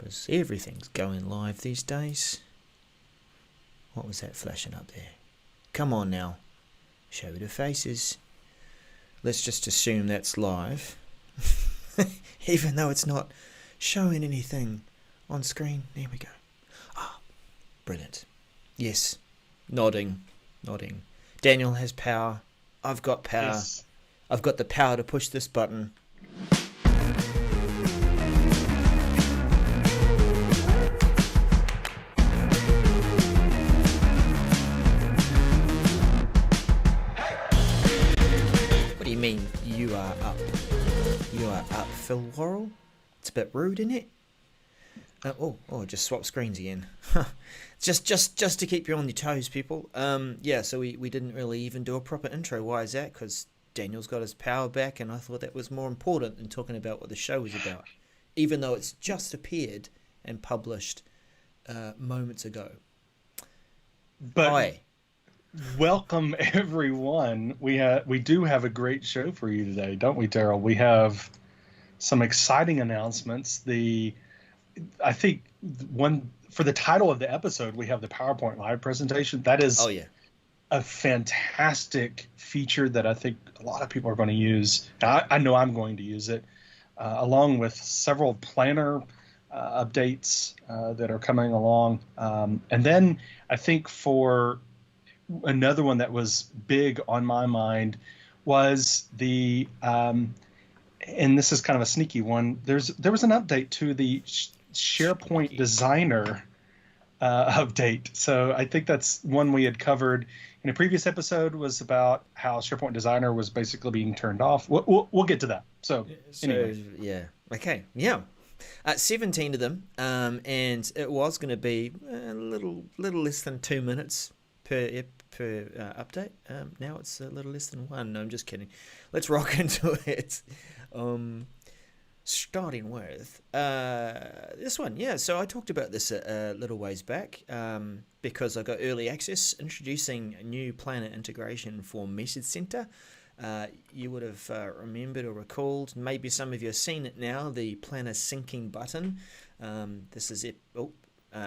because everything's going live these days. What was that flashing up there? Come on now. Show the faces. Let's just assume that's live. Even though it's not showing anything on screen. There we go. Ah, brilliant. Yes. Nodding. Daniel has power. I've got power. Yes. I've got the power to push this button. What do you mean you are up? You are up, Phil Worrell? It's a bit rude, isn't it? Just swap screens again. just to keep you on your toes, people. So we didn't really even do a proper intro. Why is that? Because Daniel's got his power back, and I thought that was more important than talking about what the show was about, even though it's just appeared and published moments ago. But Hi. welcome everyone. We do have a great show for you today, don't we, Darrell? We have some exciting announcements. I think one for the title of the episode, we have the PowerPoint live presentation. That is a fantastic feature that I think a lot of people are going to use. I know I'm going to use it, along with several planner updates that are coming along. And then I think for another one that was big on my mind was the, and this is kind of a sneaky one, there was an update to the SharePoint Designer update. So I think that's one we had covered in a previous episode, was about how SharePoint Designer was basically being turned off. We'll get to that. So anyway. Yeah. Okay. Yeah. 17 of them, and it was going to be a little less than 2 minutes per update. Now it's a little less than one. No, I'm just kidding. Let's rock into it. Starting with this one. Yeah, so I talked about this a little ways back because I got early access introducing a new planner integration for Message Center. You would have remembered or recalled, maybe some of you have seen it now, the planner syncing button. This is it.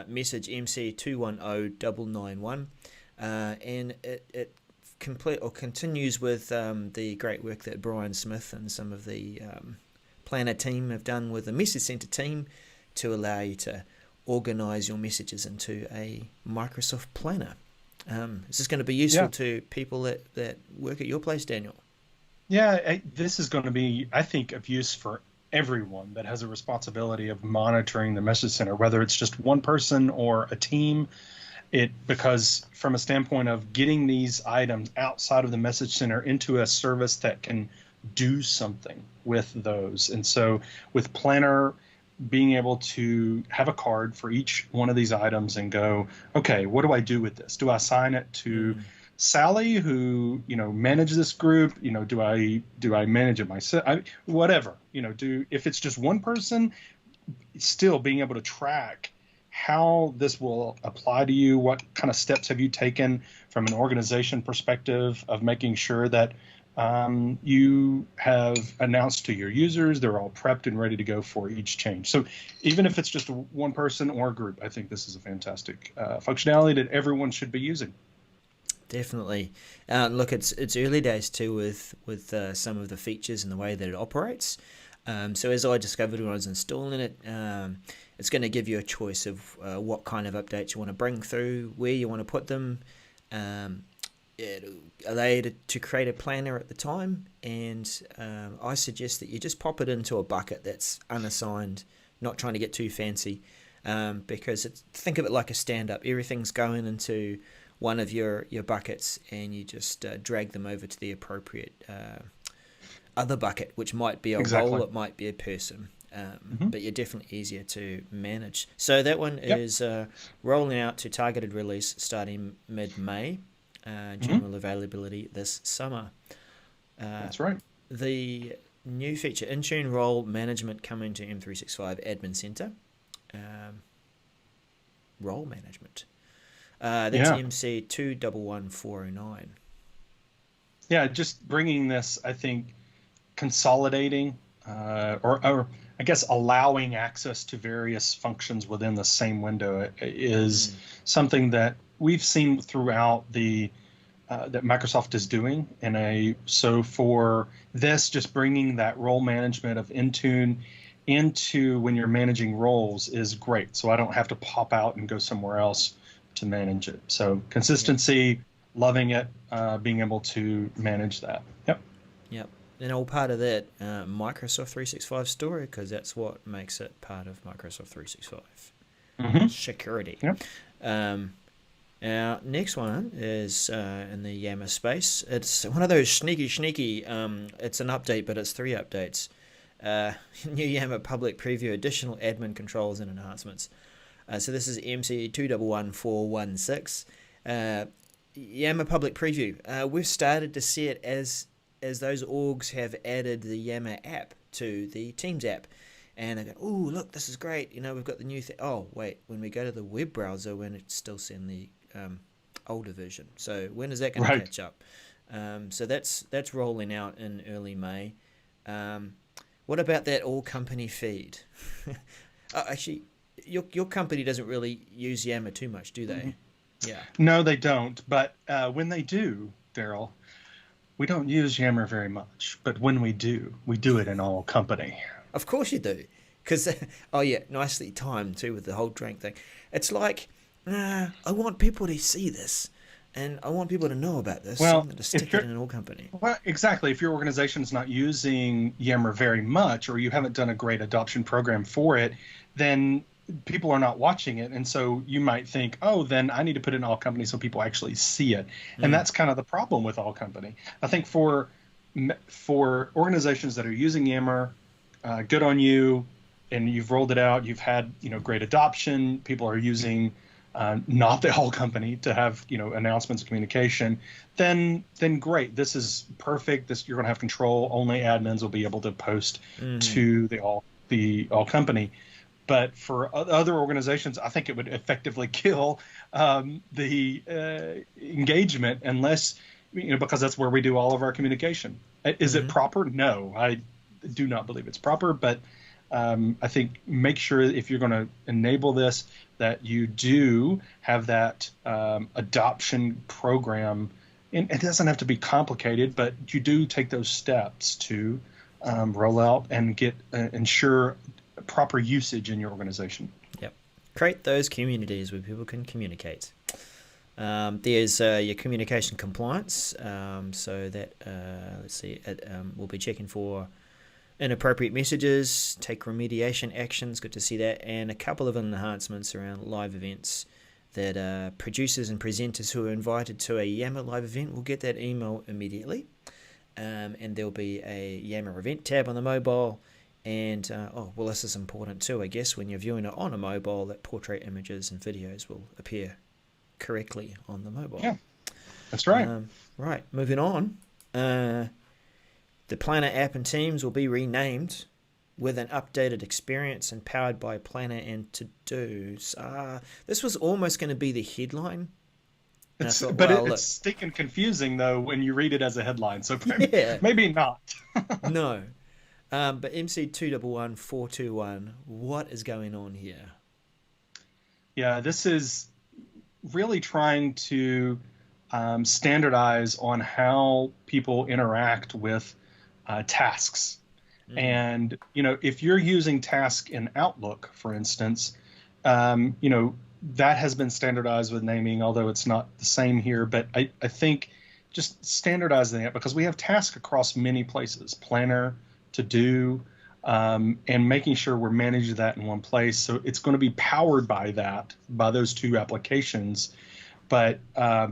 Message MC210991, and it continues with the great work that Brian Smith and some of the planner team have done with the Message Center team to allow you to organize your messages into a Microsoft planner. Is this going to be useful to people that work at your place, Daniel? Yeah, this is going to be, I think, of use for everyone that has a responsibility of monitoring the Message Center, whether it's just one person or a team. Because from a standpoint of getting these items outside of the Message Center into a service that can do something with those. And so with Planner, being able to have a card for each one of these items and go, okay, what do I do with this? Do I assign it to Sally, who manages this group? Do I manage it myself? Whatever. If it's just one person, still being able to track how this will apply to you. What kind of steps have you taken from an organization perspective of making sure that you have announced to your users, they're all prepped and ready to go for each change. So even if it's just one person or a group, I think this is a fantastic functionality that everyone should be using. Definitely. Look, it's early days too with some of the features and the way that it operates. So as I discovered when I was installing it, it's going to give you a choice of what kind of updates you want to bring through, where you want to put them. It'll allow you to create a planner at the time, and I suggest that you just pop it into a bucket that's unassigned, not trying to get too fancy, because think of it like a stand-up. Everything's going into one of your buckets, and you just drag them over to the appropriate other bucket, which might be a role, it might be a person, but you're definitely easier to manage. So that one is rolling out to targeted release starting mid-May. General availability this summer. That's right. The new feature, Intune role management, coming to M365 Admin Center. Role management. That's MC 211409. Yeah, just bringing this, I think, consolidating or I guess allowing access to various functions within the same window is something that we've seen throughout the that Microsoft is doing. So for this, just bringing that role management of Intune into when you're managing roles is great. So I don't have to pop out and go somewhere else to manage it. So consistency, loving it, being able to manage that. Yep. Yep. And all part of that Microsoft 365 story, because that's what makes it part of Microsoft 365. Security. Yep. Our next one is in the Yammer space. It's one of those sneaky, it's an update, but it's 3 updates. New Yammer public preview, additional admin controls and enhancements. So this is MC 211416. Yammer public preview. We've started to see it as those orgs have added the Yammer app to the Teams app. And they go, oh, look, this is great. We've got the new thing. Oh, wait, when we go to the web browser, when it's still in the older version. So when is that going to catch up? So that's rolling out in early May. What about that all company feed? Actually, your company doesn't really use Yammer too much, do they? Yeah. No, they don't. But when they do, Darrell, we don't use Yammer very much. But when we do it in all company. Of course you do. Because, oh yeah, nicely timed too with the whole drink thing. It's like, I want people to see this. And I want people to know about this. Well, so I'm going to stick it in an all company. Well, exactly. If your organization is not using Yammer very much, or you haven't done a great adoption program for it, then people are not watching it. And so you might think, oh, then I need to put it in all company so people actually see it. And that's kind of the problem with all company. I think for organizations that are using Yammer, good on you, and you've rolled it out, you've had great adoption, people are using not the whole company to have announcements, communication, then great. This is perfect. You're going to have control. Only admins will be able to post to the all company. But for other organizations, I think it would effectively kill the engagement unless because that's where we do all of our communication. Is it proper? No, I do not believe it's proper. But I think make sure if you're going to enable this, that you do have that adoption program. And it doesn't have to be complicated, but you do take those steps to roll out and ensure proper usage in your organization. Yep. Create those communities where people can communicate. There's your communication compliance. So that, let's see, we'll be checking for inappropriate messages, take remediation actions, good to see that, and a couple of enhancements around live events that producers and presenters who are invited to a Yammer live event will get that email immediately. And there'll be a Yammer event tab on the mobile. And, this is important too, I guess, when you're viewing it on a mobile, that portrait images and videos will appear correctly on the mobile. Yeah, that's right. Right, moving on. The Planner app and Teams will be renamed with an updated experience and powered by Planner and To-Dos. This was almost going to be the headline. It's stinking confusing, though, when you read it as a headline. So maybe not. No. But MC 211421, what is going on here? Yeah, this is really trying to standardize on how people interact with tasks. And, if you're using task in Outlook, for instance, that has been standardized with naming, although it's not the same here. But I think just standardizing it, because we have tasks across many places, Planner, To Do, and making sure we're managing that in one place. So it's going to be powered by those two applications, but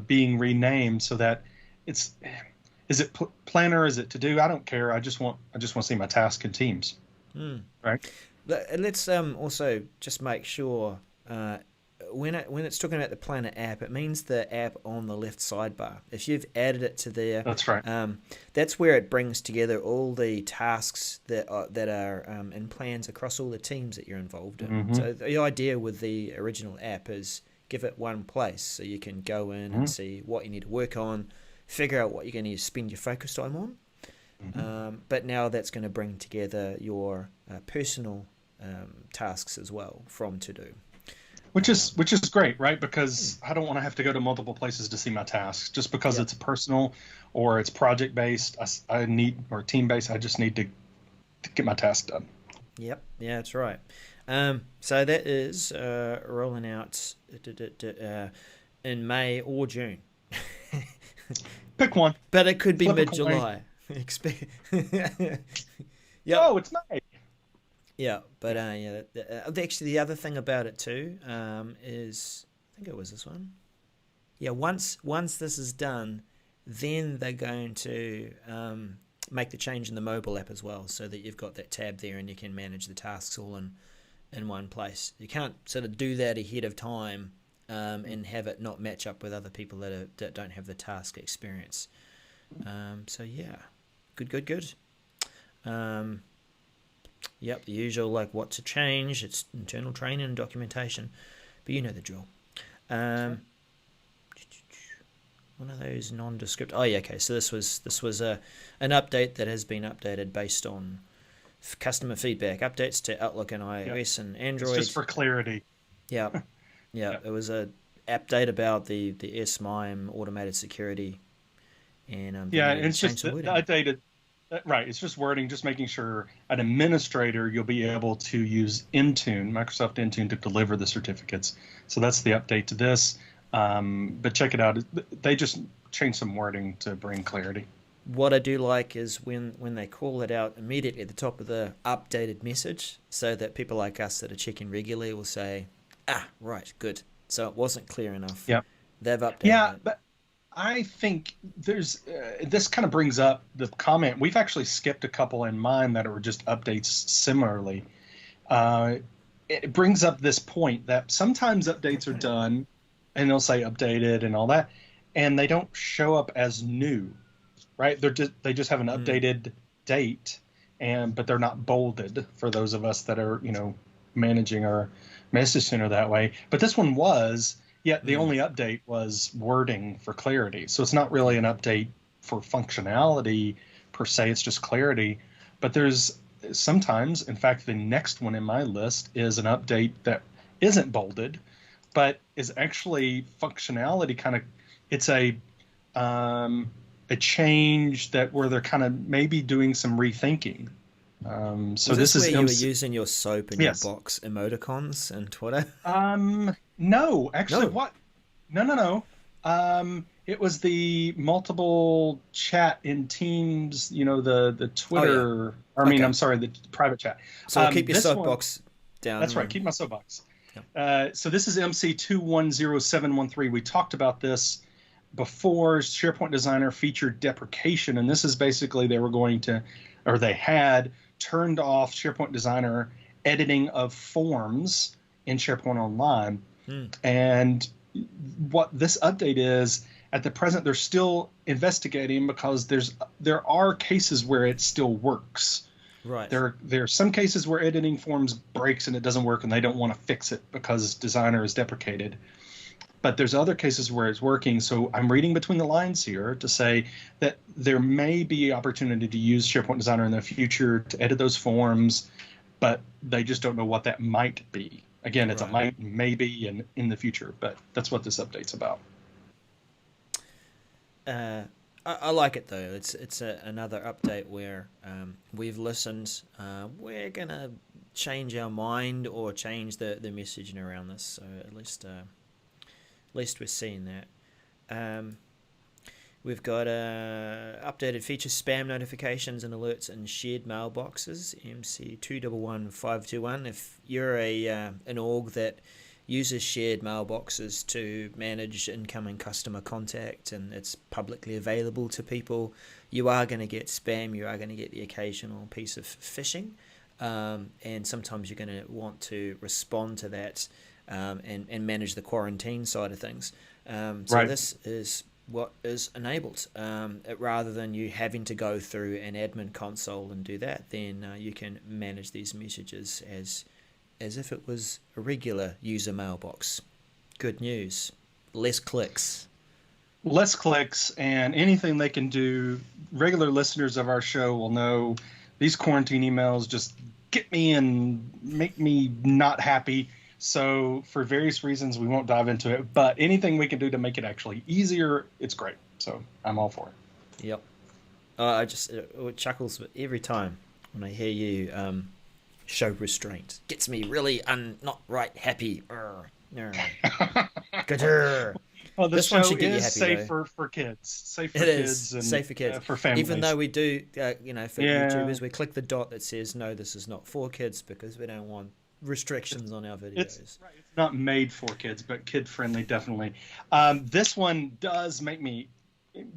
being renamed so that is it Planner? Is it To Do? I don't care. I just want to see my task in Teams. Right. And let's also just make sure when it's talking about the Planner app, it means the app on the left sidebar. If you've added it to there, that's right. That's where it brings together all the tasks that are in plans across all the teams that you're involved in. So the idea with the original app is give it one place so you can go in and see what you need to work on, figure out what you're going to spend your focus time on. But now that's going to bring together your personal tasks as well from To Do. Which is great, right? Because I don't want to have to go to multiple places to see my tasks. Just because it's personal or it's project based, I need, or team based, I just need to get my task done. Yep, yeah, that's right. So that is rolling out in May or June. Pick one. But it could be Flip a mid-July. Yep. Oh, it's May. Yeah, but actually the other thing about it too is, I think it was this one. Yeah, once this is done, then they're going to make the change in the mobile app as well, so that you've got that tab there and you can manage the tasks all in one place. You can't sort of do that ahead of time and have it not match up with other people that don't have the task experience. So yeah, good. Yep, the usual, like what to change. It's internal training and documentation, but you know the drill. One of those nondescript. Oh yeah, okay. So this was an update that has been updated based on customer feedback. Updates to Outlook and iOS and Android. It's just for clarity. Yeah. It was a update about the S-MIME automated security, and it's just the updated. Right, it's just wording, just making sure an administrator, you'll be able to use Intune, Microsoft Intune, to deliver the certificates. So that's the update to this. But check it out. They just changed some wording to bring clarity. What I do like is when they call it out immediately at the top of the updated message, so that people like us that are checking regularly will say, right, good. So it wasn't clear enough. Yeah. They've updated it. But I think there's this kind of brings up the comment. We've actually skipped a couple in mine that were just updates similarly. It brings up this point that sometimes updates are done and they'll say updated and all that, and they don't show up as new, right? They just have an updated date, but they're not bolded for those of us that are, managing our message center that way. But this one was. Yet the only update was wording for clarity. So it's not really an update for functionality per se. It's just clarity. But there's sometimes, in fact, the next one in my list is an update that isn't bolded, but is actually functionality kind of. It's a change where they're kind of maybe doing some rethinking. So this is where you were using your soap and your box emoticons and Twitter? No, actually, No. what? No. It was the multiple chat in Teams, the Twitter, I'm sorry, the private chat. So keep your soapbox down. That's right, keep my soapbox. Yeah. So this is MC210713. We talked about this before. SharePoint Designer featured deprecation, and this is basically they had turned off SharePoint Designer editing of forms in SharePoint Online. And what this update is, at the present, they're still investigating because there are cases where it still works. Right. There are some cases where editing forms breaks and it doesn't work, and they don't want to fix it because Designer is deprecated. But there's other cases where it's working. So I'm reading between the lines here to say that there may be opportunity to use SharePoint Designer in the future to edit those forms, but they just don't know what that might be. Again, it's a might, maybe, and in the future, but that's what this update's about. I like it though. It's another update where we've listened. We're gonna change our mind or change the messaging around this. So at least we're seeing that. We've got updated feature spam notifications and alerts in shared mailboxes, MC211521. If you're an org that uses shared mailboxes to manage incoming customer contact and it's publicly available to people, you are going to get spam, you are going to get the occasional piece of phishing, and sometimes you're going to want to respond to that and manage the quarantine side of things. So this is what is enabled. Rather than you having to go through an admin console and do that, then you can manage these messages as if it was a regular user mailbox. Good news. Less clicks. less clicks and anything they can do. Regular listeners of our show will know these quarantine emails just get me and make me not happy. So for various reasons, we won't dive into it, but anything we can do to make it actually easier, it's great. So I'm all for it. Yep. I just it chuckles every time when I hear you show restraint. Gets me really not right happy. Gah-dur. Well, the This one show should get you is happy safe though. for kids, safe for It kids, is and safe for kids. for families. Even though we do, for Yeah, YouTubers, we click the dot that says no, this is not for kids because we don't want restrictions on our videos. it's not made for kids, but kid friendly, definitely. This one does make me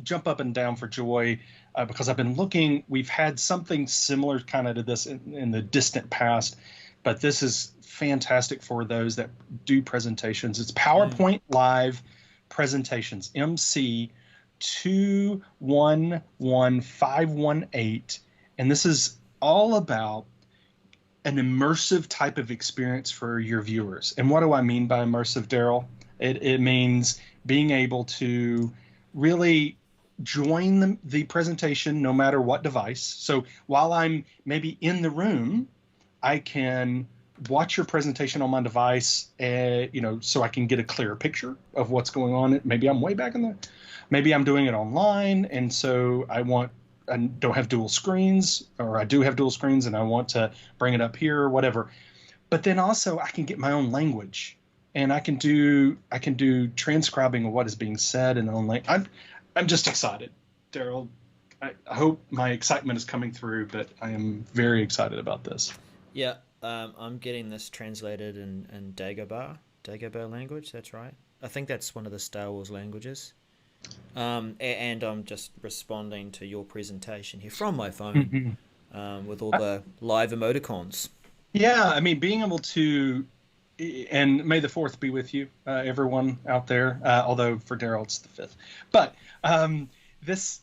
jump up and down for joy because I've been looking. We've had something similar kind of to this in the distant past, but this is fantastic for those that do presentations. It's PowerPoint Live Presentations, MC 211518, and this is all about an immersive type of experience for your viewers. And what do I mean by immersive, Darrell? It means being able to really join the presentation no matter what device. So while I'm maybe in the room, I can watch your presentation on my device, so I can get a clearer picture of what's going on. Maybe I'm way back maybe I'm doing it online, and so I don't have dual screens, or I do have dual screens and I want to bring it up here or whatever. But then also I can get my own language, and I can do transcribing of what is being said in own language. I'm just excited, Darrell. I hope my excitement is coming through, but I am very excited about this. Yeah, I'm getting this translated in Dagobah language. That's right. I think that's one of the Star Wars languages. And I'm just responding to your presentation here from my phone with all the live emoticons. Yeah, I mean, being able to, and may the 4th be with you, everyone out there, although for Darrell it's the 5th. But this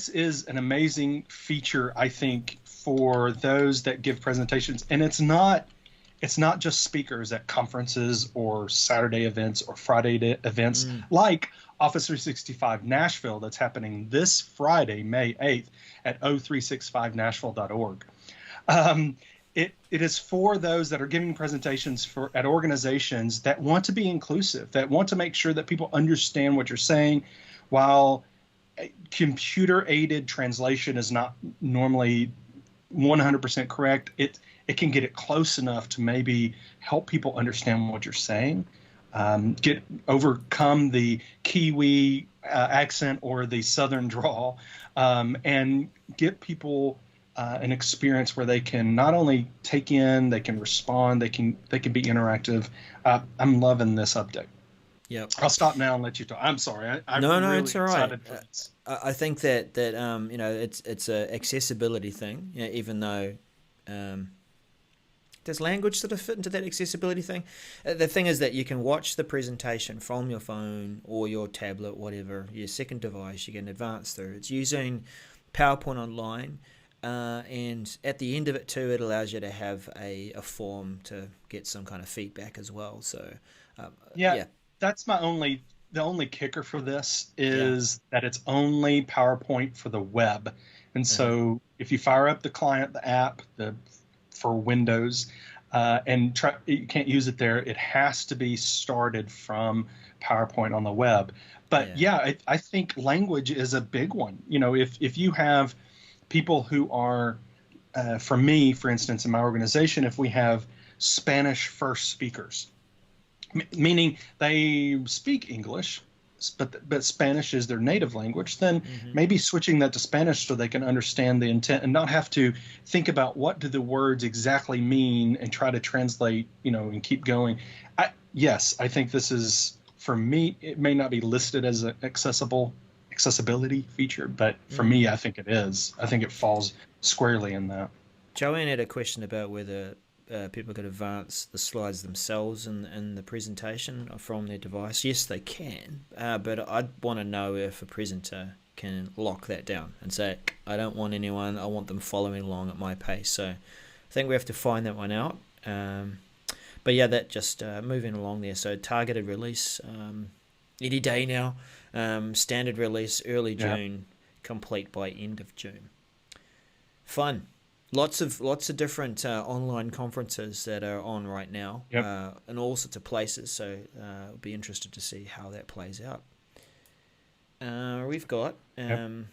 is an amazing feature, I think, for those that give presentations. And it's not just speakers at conferences or Saturday events or Friday events like Office 365 Nashville that's happening this Friday, May 8th at 0365nashville.org. It is for those that are giving presentations at organizations that want to be inclusive, that want to make sure that people understand what you're saying. While computer-aided translation is not normally 100% correct, it can get it close enough to maybe help people understand what you're saying. Overcome the Kiwi accent or the Southern drawl, and get people an experience where they can not only take in, they can respond, they can be interactive. I'm loving this update. Yep. I'll stop now and let you talk. I'm sorry. I'm No, really it's all right. excited for this. I think that it's a accessibility thing. Even though does language sort of fit into that accessibility thing? The thing is that you can watch the presentation from your phone or your tablet, whatever, your second device. You can advance through. It's using PowerPoint Online, and at the end of it too, it allows you to have a form to get some kind of feedback as well. So, yeah. That's the only kicker for this is that it's only PowerPoint for the web. And so if you fire up the client, the app, for Windows, and you can't use it there, it has to be started from PowerPoint on the web. But I think language is a big one. If you have people who are, for me, for instance, in my organization, if we have Spanish first speakers, meaning they speak English, but Spanish is their native language, then maybe switching that to Spanish so they can understand the intent and not have to think about what do the words exactly mean and try to translate, and keep going. I think this is, for me, it may not be listed as an accessibility feature, but for me, I think it is. I think it falls squarely in that. Joanne had a question about whether people could advance the slides themselves in the presentation from their device. Yes, they can, but I'd want to know if a presenter can lock that down and say, I don't want anyone, I want them following along at my pace. So I think we have to find that one out. But yeah, that just moving along there. So targeted release, any day now. Standard release early Yeah. June, complete by end of June. Fun. Lots of different online conferences that are on right now, Yep. in all sorts of places. So I'll be interested to see how that plays out. We've got Yep.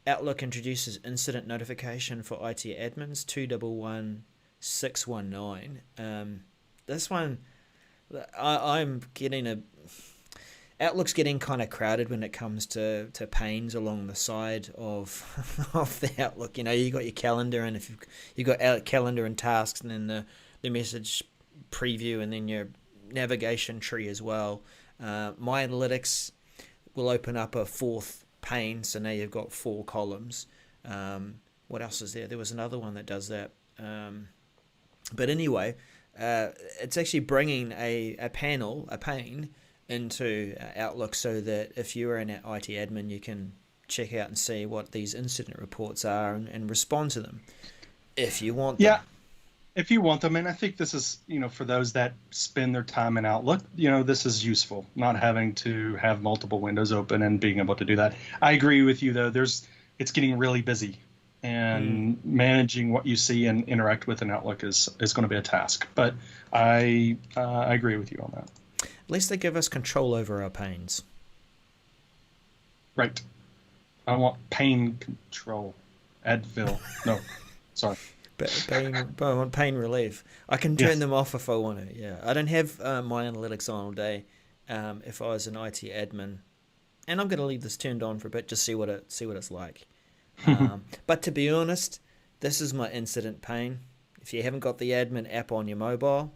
Outlook introduces incident notification for IT admins 211619. This one, I'm getting Outlook's getting kind of crowded when it comes to panes along the side of of the Outlook. You know, you got your calendar, and if you've got calendar and tasks, and then the message preview, and then your navigation tree as well. My Analytics will open up a fourth pane, so now you've got 4 columns. What else is there? There was another one that does that. But anyway, it's actually bringing a pane into Outlook, so that if you're an IT admin, you can check out and see what these incident reports are and respond to them if you want them. Yeah, if you want them. And I think this is, for those that spend their time in Outlook, this is useful, not having to have multiple windows open and being able to do that. I agree with you, though. It's getting really busy, and managing what you see and interact with in Outlook is going to be a task. But I agree with you on that. At least they give us control over our panes. Right. I want pain control. Advil. No, sorry. I want pain relief. I can turn them off if I want to. Yeah, I don't have my Analytics on all day. If I was an IT admin, and I'm going to leave this turned on for a bit, just see what it's like. But to be honest, this is my incident pane. If you haven't got the admin app on your mobile,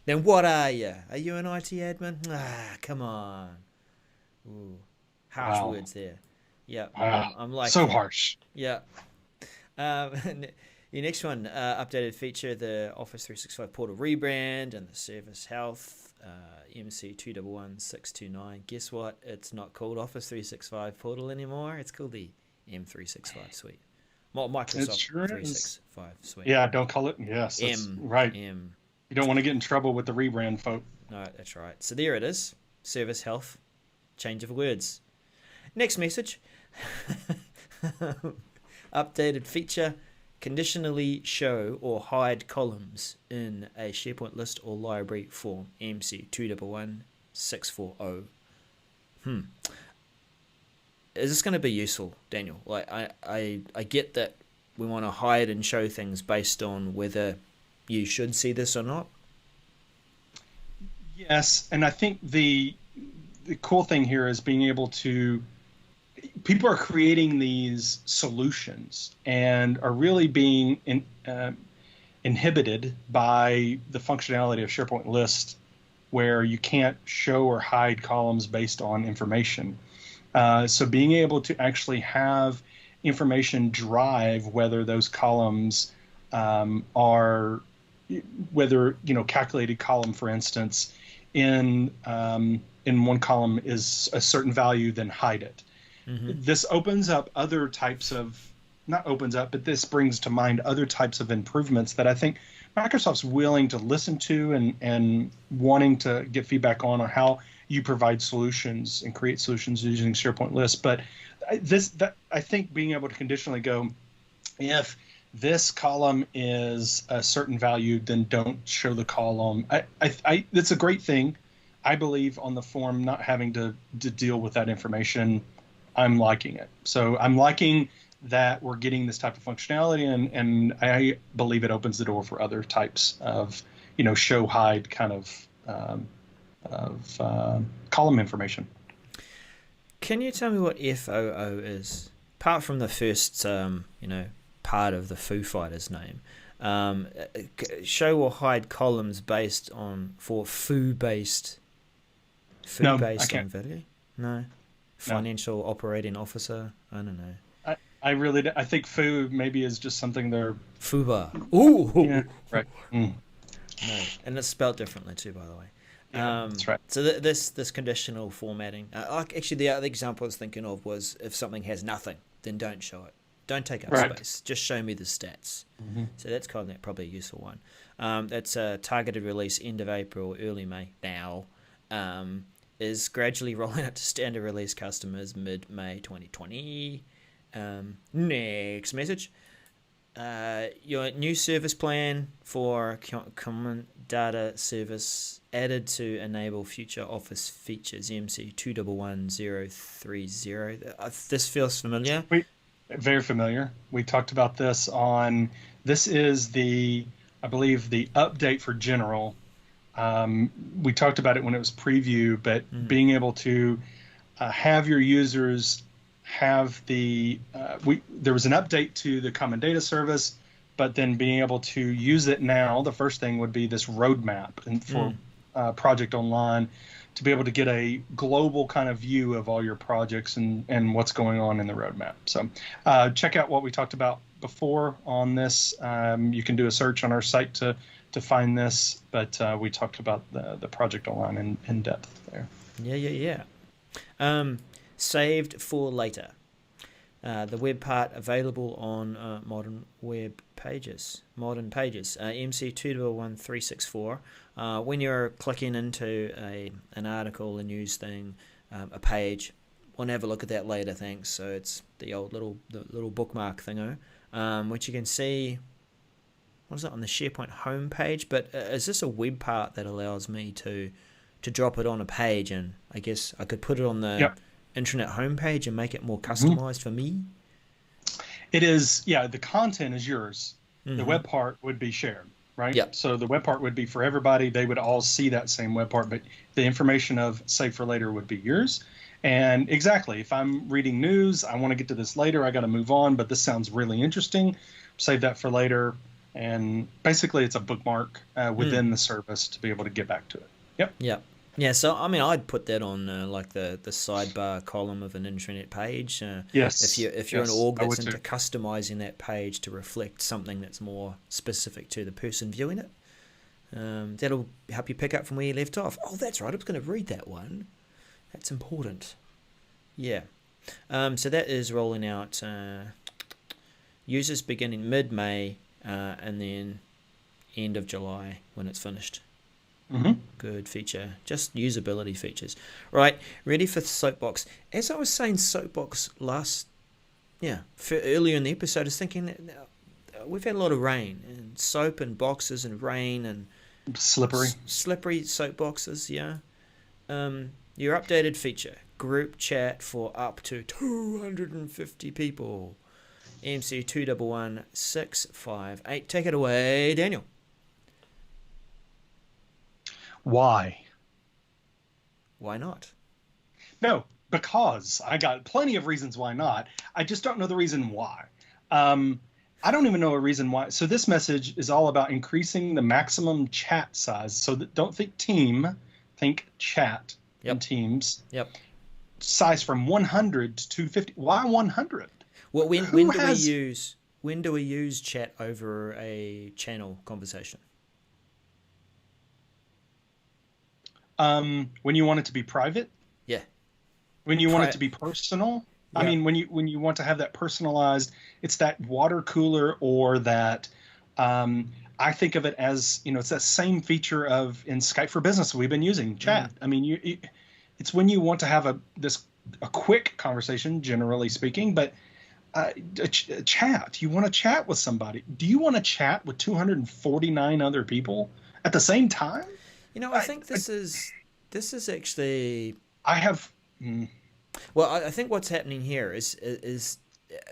then what are you? Are you an IT admin? Come on. Ooh, harsh words there. Yeah, I'm like so harsh. Yeah. Your next one, updated feature, the Office 365 portal rebrand and the Service Health MC 211629. Guess what? It's not called Office 365 portal anymore. It's called the M365 suite. Microsoft 365 suite. Yeah, don't call it. Yes, right. M. You don't want to get in trouble with the rebrand, folk. No, that's right. So there it is. Service Health. Change of words. Next message. Updated feature. Conditionally show or hide columns in a SharePoint list or library form. MC 211640. Is this going to be useful, Daniel? Like I get that we want to hide and show things based on whether you should see this or not. Yes, and I think the cool thing here is being able to. People are creating these solutions and are really being inhibited by the functionality of SharePoint List, where you can't show or hide columns based on information. So being able to actually have information drive whether those columns are, whether calculated column, for instance, in one column is a certain value, then hide it. This opens up other types of, not opens up, but this brings to mind other types of improvements that I think Microsoft's willing to listen to and wanting to get feedback on how you provide solutions and create solutions using SharePoint List. But I think being able to conditionally go, if this column is a certain value, then don't show the column. That's a great thing. I believe on the form, not having to deal with that information, I'm liking it. So I'm liking that we're getting this type of functionality, and I believe it opens the door for other types of, show hide kind of column information. Can you tell me what FOO is? Apart from the first, part of the Foo Fighters name, show or hide columns based on foo-based on video? No. Financial operating officer? I don't know. I really do. I think foo maybe is just something they're... Foobar. Ooh! Yeah, right. No, and it's spelled differently too, by the way. That's right. So this conditional formatting... actually, the other example I was thinking of was if something has nothing, then don't show it. Don't take up space. Just show me the stats. So that's kind of probably a useful one. That's a targeted release end of April, early May now. is gradually rolling out to standard release customers mid-May 2020. Next message. Your new service plan for common data service added to enable future Office features, EMC 211030. This feels familiar. Very familiar. We talked about this on, this is I believe the update for general. We talked about it when it was preview, but being able to have your users have there was an update to the common data service, but then being able to use it now, the first thing would be this roadmap and for Project Online to be able to get a global kind of view of all your projects and what's going on in the roadmap. So check out what we talked about before on this. You can do a search on our site to find this, but we talked about the Project Online in depth there. Yeah. Saved for later. The web part available on modern pages. MC 211364. When you're clicking into an article, a news thing, a page, we'll have a look at that later. Thanks. So it's the old little bookmark thingo, which you can see. What is it on the SharePoint homepage? But is this a web part that allows me to drop it on a page, and I guess I could put it on the intranet homepage and make it more customized for me? It is, yeah, the content is yours. The web part would be shared, right? Yep. So the web part would be for everybody. They would all see that same web part, but the information of save for later would be yours. And exactly, if I'm reading news, I want to get to this later, I got to move on, but this sounds really interesting. Save that for later. And basically it's a bookmark within the service to be able to get back to it. Yep. Yeah, so I mean, I'd put that on like the sidebar column of an intranet page. Yes. If you're an org that's into customizing that page to reflect something that's more specific to the person viewing it, that'll help you pick up from where you left off. Oh, that's right. I was going to read that one. That's important. Yeah. So that is rolling out. Users beginning mid-May and then end of July when it's finished. Good feature. Just usability features. Right, ready for Soapbox. As I was saying Soapbox earlier in the episode, I was thinking that we've had a lot of rain and soap and boxes and rain and slippery soapboxes. Your updated feature, group chat for up to 250 people. MC 211658. Take it away, Daniel. Why? Why not? No, because I got plenty of reasons why not. I just don't know the reason why. I don't even know a reason why. So this message is all about increasing the maximum chat size. So don't think team, think chat in Teams. Yep. Size from 100 to 250. Why 100? Well, when do we use chat over a channel conversation? When you want it to be private? Yeah. When you want it to be personal? Yeah. I mean, when you want to have that personalized, it's that water cooler or that, I think of it as, it's that same feature in Skype for Business we've been using, chat. I mean, it's when you want to have a quick conversation, generally speaking, but a chat. You want to chat with somebody. Do you want to chat with 249 other people at the same time? I think this is actually. I have. Well, I think what's happening here is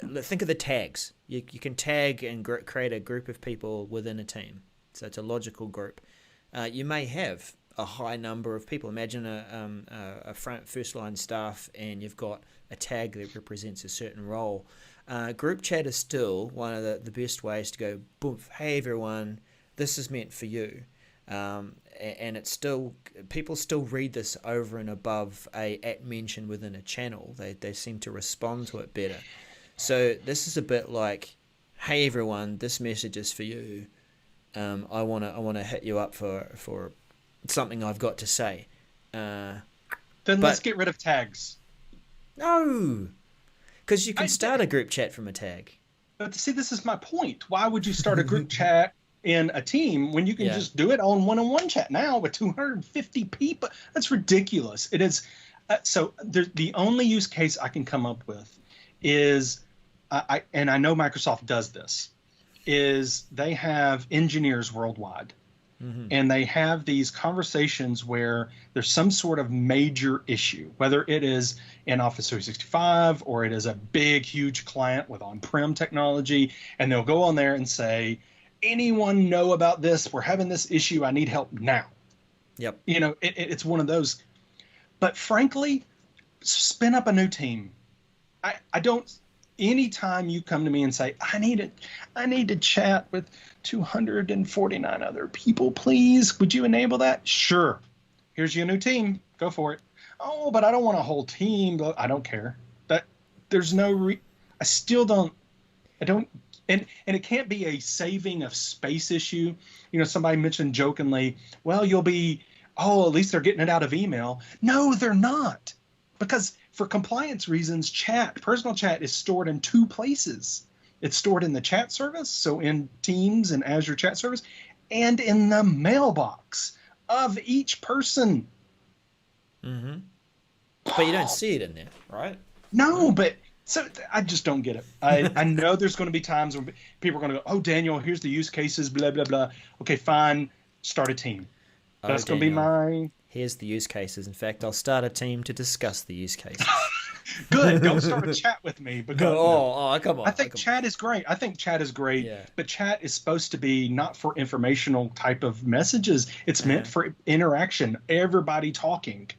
think of the tags. You can tag and create a group of people within a team, so it's a logical group. You may have a high number of people. Imagine a first line staff, and you've got a tag that represents a certain role. Group chat is still one of the best ways to go. Boom! Hey everyone, this is meant for you. And it's still, people still read this over and above a at mention within a channel. They seem to respond to it better. So this is a bit like, hey everyone, this message is for you. I wanna hit you up for something I've got to say. Let's get rid of tags. No, because you can start a group chat from a tag. But see, this is my point. Why would you start a group chat in a team when you can just do it on one-on-one chat now with 250 people. That's ridiculous. It is. So the only use case I can come up with is, and I know Microsoft does this, is they have engineers worldwide. Mm-hmm. And they have these conversations where there's some sort of major issue, whether it is in Office 365 or it is a big, huge client with on-prem technology. And they'll go on there and say, anyone know about this? We're having this issue. I need help now. Yep. You know, it's one of those. But frankly, spin up a new team. I don't. Anytime you come to me and say, I need to chat with 249 other people, please, would you enable that? Sure. Here's your new team. Go for it. Oh, but I don't want a whole team. I don't care. That there's no I still don't. I don't. And it can't be a saving of space issue. You know, somebody mentioned jokingly, well, you'll be, at least they're getting it out of email. No, they're not. Because for compliance reasons, personal chat is stored in two places. It's stored in the chat service, so in Teams and Azure Chat Service, and in the mailbox of each person. Mm-hmm. But you don't see it in there, right? No, but so I just don't get it. I know there's going to be times when people are going to go, oh, Daniel, here's the use cases, blah, blah, blah. Okay, fine. Start a team. That's going to be my... Here's the use cases. In fact, I'll start a team to discuss the use cases. Good. Don't start a chat with me. Because, come on. I think chat is great. Yeah. But chat is supposed to be not for informational type of messages. It's meant for interaction. Everybody talking.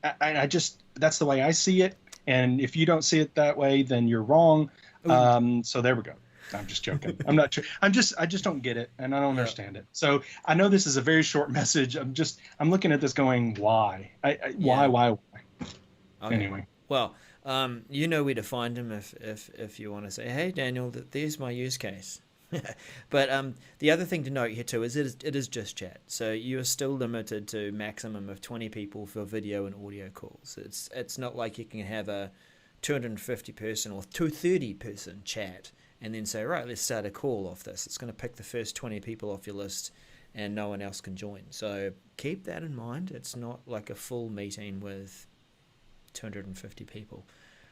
That's the way I see it. And if you don't see it that way, then you're wrong. So there we go. I'm just joking. I'm not sure. I just don't get it, and I don't understand it. So I know this is a very short message. I'm looking at this going, why? Why? Okay. Anyway. Well, you know where to find him if you want to say, hey, Daniel, there's my use case. But the other thing to note here too is it is just chat. So you are still limited to maximum of 20 people for video and audio calls. It's not like you can have a 250 person or 230 person chat and then say, right, let's start a call off this. It's going to pick the first 20 people off your list and no one else can join. So keep that in mind. It's not like a full meeting with 250 people.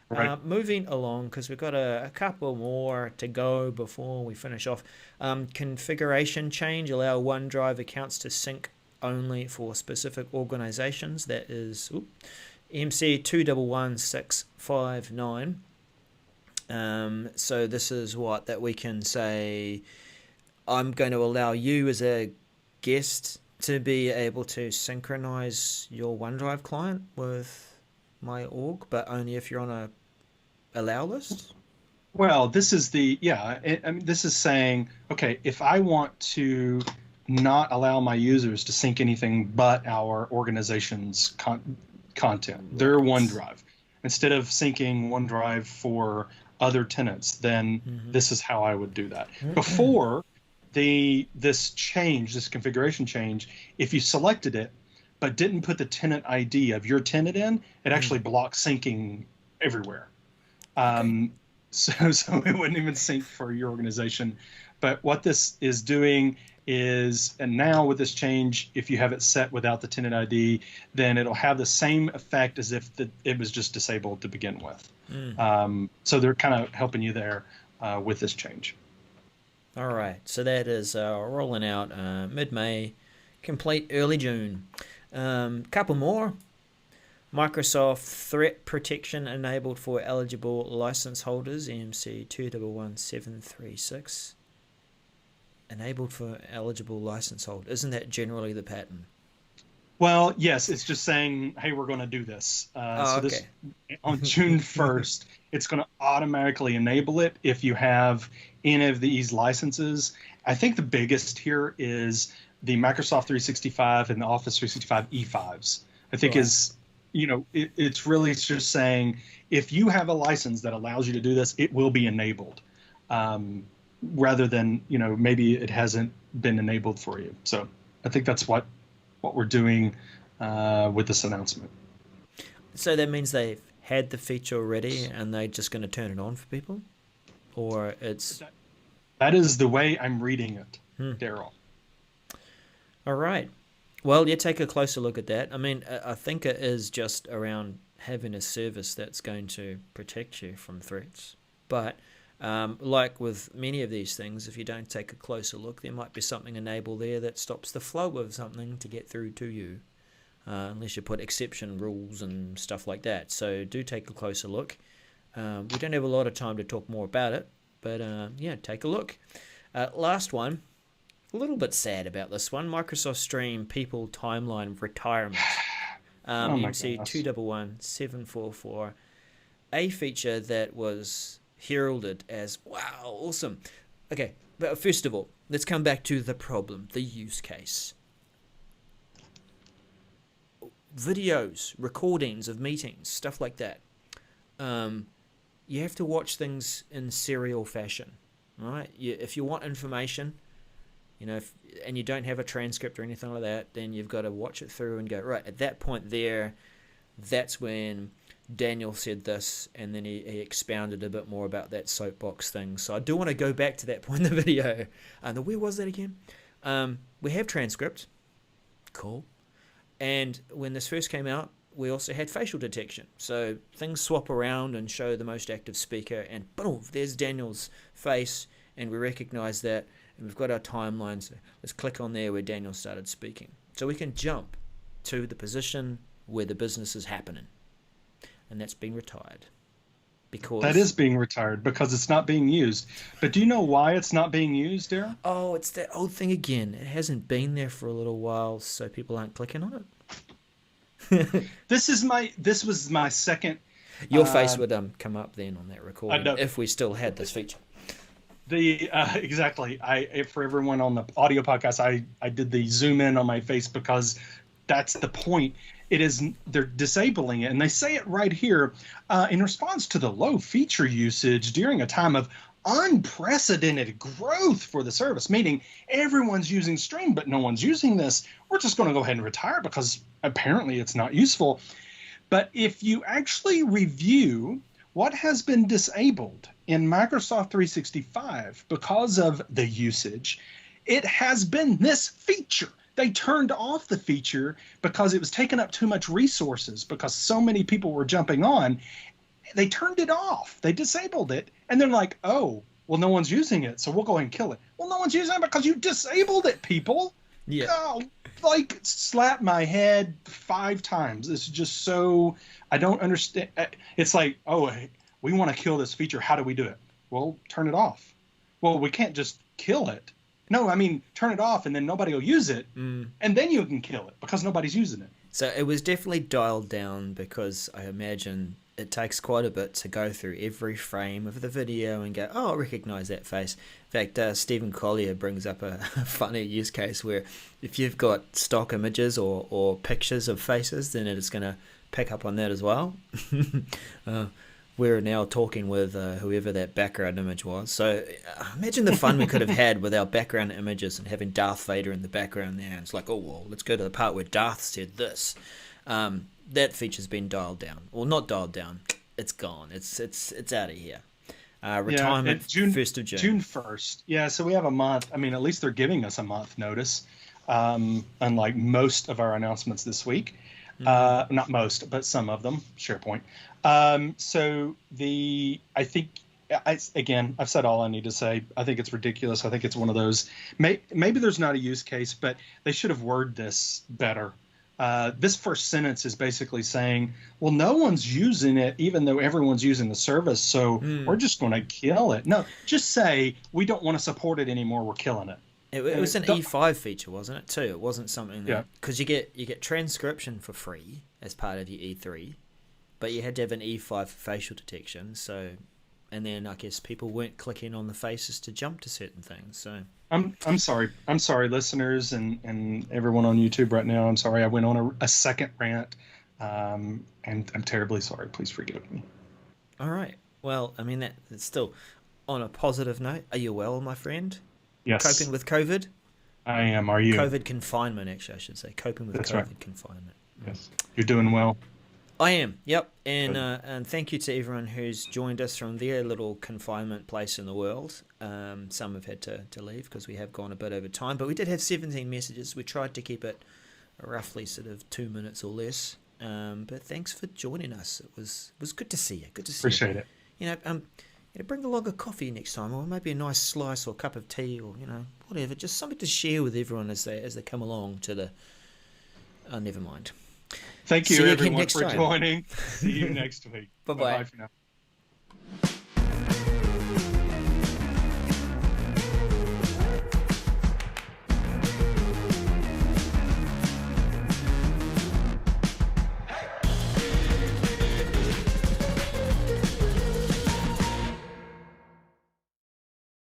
Right. Moving along, because we've got a couple more to go before we finish off. Configuration change, allow OneDrive accounts to sync only for specific organizations. That is MC 211659. So this is that we can say, I'm going to allow you as a guest to be able to synchronize your OneDrive client with my org, but only if you're on a allow list? Well, this is this is saying, okay, if I want to not allow my users to sync anything but our organization's content, their OneDrive, instead of syncing OneDrive for other tenants, then this is how I would do that. Before this configuration change, if you selected it but didn't put the tenant ID of your tenant in, it actually blocks syncing everywhere. So it wouldn't even sync for your organization. But what this is doing is, and now with this change, if you have it set without the tenant ID, then it'll have the same effect as if it was just disabled to begin with. So they're kind of helping you there with this change. All right. So that is rolling out mid-May, complete early June. Couple more. Microsoft Threat Protection enabled for eligible license holders, EMC 211736. Enabled for eligible license holders. Isn't that generally the pattern? Well, yes, it's just saying, hey, we're going to do this. This on June 1st, it's going to automatically enable it if you have any of these licenses. I think the biggest here is the Microsoft 365 and the Office 365 E5s. I think it's really just saying if you have a license that allows you to do this, it will be enabled, rather than maybe it hasn't been enabled for you. So I think that's what we're doing with this announcement. So that means they've had the feature already and they're just going to turn it on for people, or it's that is the way I'm reading it, Darrell. All right. Well, you take a closer look at that. I mean, I think it is just around having a service that's going to protect you from threats. But like with many of these things, if you don't take a closer look, there might be something enabled there that stops the flow of something to get through to you, unless you put exception rules and stuff like that. So do take a closer look. We don't have a lot of time to talk more about it, but yeah, take a look. Last one. A little bit sad about this one. Microsoft Stream People Timeline Retirement. MC 211744. A feature that was heralded as, wow, awesome. Okay, but first of all, let's come back to the problem, the use case. Videos, recordings of meetings, stuff like that. You have to watch things in serial fashion, right? If you want information, and you don't have a transcript or anything like that, then you've got to watch it through and go, right, at that point there, that's when Daniel said this, and then he expounded a bit more about that soapbox thing. So I do want to go back to that point in the video. Where was that again? We have transcript. Cool. And when this first came out, we also had facial detection. So things swap around and show the most active speaker, and boom, there's Daniel's face, and we recognize that. And we've got our timelines. Let's click on there where Daniel started speaking. So we can jump to the position where the business is happening. And that's being retired. That is being retired because it's not being used. But do you know why it's not being used, Darrell? Oh, it's that old thing again. It hasn't been there for a little while, so people aren't clicking on it. This was my second. Your face would come up then on that recording if we still had this feature. Exactly. For everyone on the audio podcast, I did the zoom in on my face because that's the point. They're disabling it, and they say it right here in response to the low feature usage during a time of unprecedented growth for the service, meaning everyone's using Stream, but no one's using this. We're just going to go ahead and retire because apparently it's not useful. But if you actually review what has been disabled in Microsoft 365 because of the usage, it has been this feature. They turned off the feature because it was taking up too much resources because so many people were jumping on. They turned it off. They disabled it. And they're like, oh, well, no one's using it, so we'll go ahead and kill it. Well, no one's using it because you disabled it, people. Yeah. Oh, slap my head 5 times. It's just so, I don't understand. It's like, oh, we want to kill this feature. How do we do it? Well, turn it off. Well, we can't just kill it. No, I mean, turn it off and then nobody will use it. And then you can kill it because nobody's using it. So it was definitely dialed down because I imagine it takes quite a bit to go through every frame of the video and go, oh, I recognize that face. In fact, Stephen Collier brings up a funny use case where if you've got stock images or pictures of faces, then it's going to pick up on that as well. We're now talking with whoever that background image was. So imagine the fun we could have had with our background images and having Darth Vader in the background there. And it's like, oh, well, let's go to the part where Darth said this. That feature's been dialed down. Well, not dialed down. It's gone. It's out of here. Retirement, June 1st of June. June 1st. Yeah, so we have a month. I mean, at least they're giving us a month notice, unlike most of our announcements this week. Not most, but some of them, SharePoint. I think, again, I've said all I need to say. I think it's ridiculous. I think it's one of those, maybe there's not a use case, but they should have worded this better. This first sentence is basically saying, well, no one's using it, even though everyone's using the service. So we're just going to kill it. No, just say we don't want to support it anymore. We're killing it. It was an E5 feature, wasn't it, too? It wasn't something that... Because you get transcription for free as part of your E3, but you had to have an E5 for facial detection, so... And then I guess people weren't clicking on the faces to jump to certain things, so... I'm sorry. I'm sorry, listeners and everyone on YouTube right now. I'm sorry I went on a second rant, and I'm terribly sorry. Please forgive me. All right. Well, I mean, that's still on a positive note. Are you well, my friend? Yes. Coping with COVID? I am. Are you? COVID confinement, actually, I should say. Coping with That's COVID right. confinement. Yes. You're doing well. I am, yep. And thank you to everyone who's joined us from their little confinement place in the world. Some have had to leave because we have gone a bit over time, but we did have 17 messages. We tried to keep it roughly sort of 2 minutes or less. But thanks for joining us. It was good to see you. Good to see Appreciate you. Bring along a coffee next time, or maybe a nice slice or cup of tea, or whatever. Just something to share with everyone as they come along to the. Oh, never mind. Thank you, everyone, for joining. See you next week. Bye-bye. Bye-bye for now.